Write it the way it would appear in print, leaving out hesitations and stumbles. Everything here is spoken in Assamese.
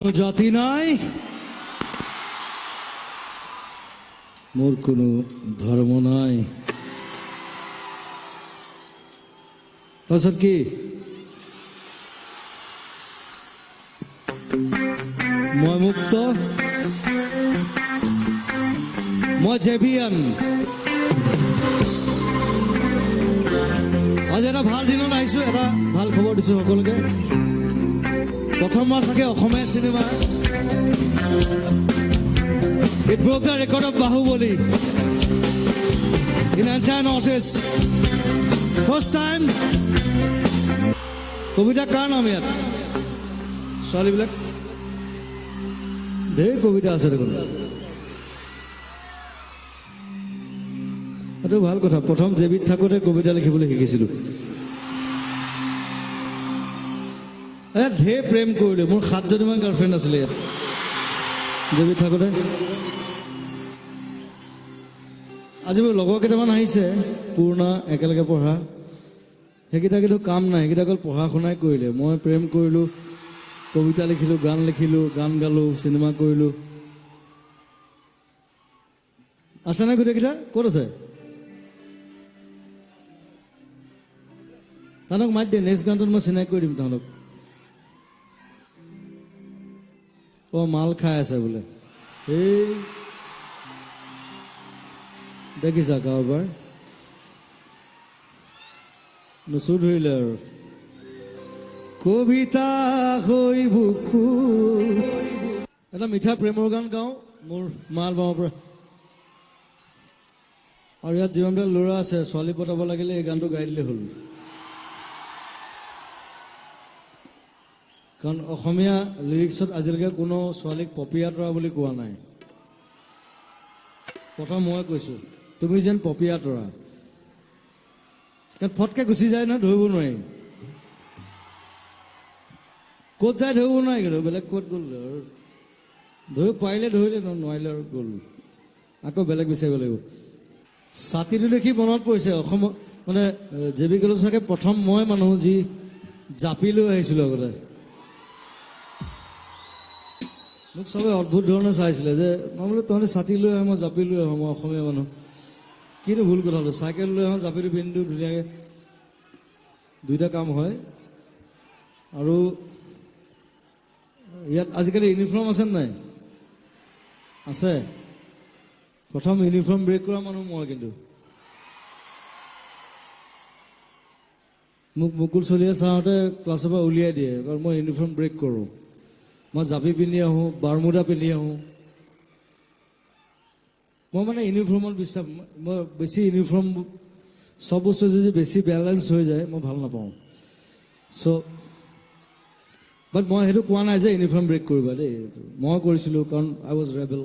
জাতি নাই, মোৰ কোনো ধৰ্ম নাই। তাৰপিছত কি মই মুক্ত, মই জেভিয়ান। আজি এটা ভাল দিনত আহিছো, এটা ভাল খবৰ দিছো সকলোকে। প্ৰথমবাৰ চাগে অসমীয়া cinema It broke the record of Bahubali in entire Northeast. First time. কবিতা কাৰ নাম ইয়াত? ছোৱালীবিলাক ধেৰ কবিতা আছে দেখোন। এইটো ভাল কথা। প্ৰথম জেবিত থাকোঁতে কবিতা লিখিবলৈ শিকিছিলোঁ। ঢেৰ প্ৰেম কৰিলোঁ। মোৰ 7জনীমান গাৰ্লফ্ৰেণ্ড আছিলে ইয়াত জেবিত থাকোঁতে। আজি মোৰ লগৰ কেইটামান আহিছে পুৰণা একেলগে পঢ়া, সেইকেইটা কিন্তু কাম নাই, সেইকেইটা অকল পঢ়া শুনাই কৰিলে। মই প্ৰেম কৰিলোঁ, কবিতা লিখিলোঁ, গান গালোঁ, চিনেমা কৰিলোঁ। আছেনে গোটেইকেইটা? ক'ত আছে? তাহাঁতক মাতি দিয়ে, নেক্সট গানটোত মই চিনাকি কৰি দিম তাহাঁতক। মাল খাই আছে বোলে। এই দেখিছা কাৰোবাৰ নচুৰ ধৰিলে আৰু। কবিতা হৈ বুকু, এটা মিঠা প্ৰেমৰ গান গাওঁ মোৰ মা এলবামৰ পৰা। আৰু ইয়াত যিমানবিলাক ল'ৰা আছে, ছোৱালী পতাব লাগিলে এই গানটো গাই দিলে হ'ল। কাৰণ অসমীয়া লিৰিক্সত আজিলৈকে কোনো ছোৱালীক পপীয়া তৰা বুলি কোৱা নাই। প্ৰথম মই কৈছোঁ, তুমি যেন পপীয়া তৰা। কাৰণ ফটকে গুচি যায় নহয়, ধৰিব নোৱাৰি। ক'ত যায় ধৰিব নোৱাৰি, কিন্তু বেলেগ ক'ত গ'ল আৰু ধৰিব পাৰিলে ধৰিলে, নোৱাৰিলে আৰু গ'ল, আকৌ বেলেগ বিচাৰিব লাগিব। ছাতিটো দেখি মনত পৰিছে, অসমত মানে জেবি কলেজ চাগে প্ৰথম মই মানুহ যি জাপি লৈ আহিছিলোঁ আগতে। মোক চবে অদ্ভুত ধৰণে চাইছিলে যে মই বোলো তহঁতে ছাতি লৈ আহ, মই জাপি লৈ আহোঁ, মই অসমীয়া মানুহ। কিনো ভুল কথা হ'ল, চাইকেল লৈ আহোঁ, জাপিটো পিন্ধি দিওঁ ধুনীয়াকৈ, দুইটা কাম হয়। আৰু ইয়াত আজিকালি ইউনিফৰ্ম আছে নাই? আছে। প্ৰথম ইউনিফৰ্ম ব্ৰেক কৰা মানুহ মই। কিন্তু মোক মুকুল চলিয়া চাওঁতে ক্লাছৰ পৰা উলিয়াই দিয়ে, কাৰণ মই ইউনিফৰ্ম ব্ৰেক কৰোঁ। মই জাপি পিন্ধি আহোঁ, বাৰমুদা পিন্ধি আহোঁ। মই মানে ইউনিফৰ্মত বিশ্বাস, মই বেছি ইউনিফৰ্ম চব বস্তু যদি বেছি বেলেঞ্চ হৈ যায় মই ভাল নাপাওঁ। বাট মই সেইটো কোৱা নাই যে ইউনিফৰ্ম ব্ৰেক কৰিবা দেই, মই কৰিছিলোঁ কাৰণ আই ৱাজ ৰেবেল,